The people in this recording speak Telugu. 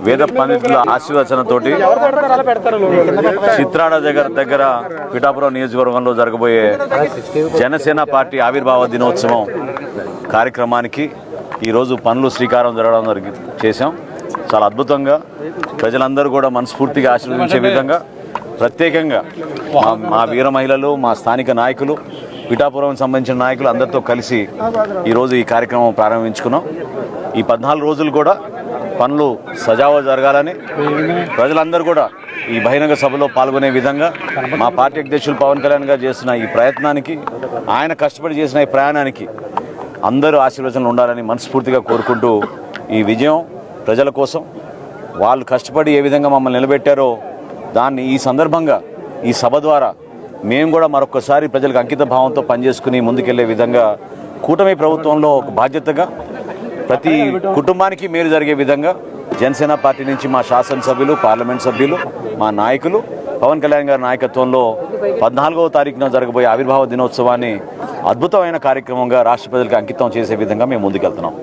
వేద పండితుల ఆశీర్వచనతోటి చిత్రాడ దగ్గర పిఠాపురం నియోజకవర్గంలో జరగబోయే జనసేన పార్టీ ఆవిర్భావ దినోత్సవం కార్యక్రమానికి ఈరోజు పనులు శ్రీకారం చేశాం. చాలా అద్భుతంగా ప్రజలందరూ కూడా మనస్ఫూర్తిగా ఆశీర్వదించే విధంగా ప్రత్యేకంగా మా వీర మహిళలు, మా స్థానిక నాయకులు, పిఠాపురం సంబంధించిన నాయకులు అందరితో కలిసి ఈరోజు ఈ కార్యక్రమం ప్రారంభించుకున్నాం. ఈ 14 రోజులు కూడా పనులు సజావుగా జరగాలని ప్రజలందరూ కూడా ఈ బహిరంగ సభలో పాల్గొనే విధంగా మా పార్టీ అధ్యక్షులు పవన్ కళ్యాణ్ గారు చేసిన ఈ ప్రయత్నానికి, ఆయన కష్టపడి చేసిన ఈ ప్రయాణానికి అందరూ ఆశీర్వచనలు ఉండాలని మనస్ఫూర్తిగా కోరుకుంటూ ఈ విజయం ప్రజల కోసం వాళ్ళు కష్టపడి ఏ విధంగా మమ్మల్ని నిలబెట్టారో దాన్ని ఈ సందర్భంగా ఈ సభ ద్వారా మేము కూడా మరొకసారి ప్రజలకు అంకిత భావంతో పనిచేసుకుని ముందుకెళ్లే విధంగా కూటమి ప్రభుత్వంలో ఒక బాధ్యతగా ప్రతి కుటుంబానికి మేలు జరిగే విధంగా జనసేన పార్టీ నుంచి మా శాసనసభ్యులు, పార్లమెంట్ సభ్యులు, మా నాయకులు పవన్ కళ్యాణ్ గారి నాయకత్వంలో 14వ తారీఖున జరగబోయే ఆవిర్భావ దినోత్సవాన్ని అద్భుతమైన కార్యక్రమంగా రాష్ట్ర ప్రజలకు అంకితం చేసే విధంగా మేము ముందుకెళ్తున్నాం.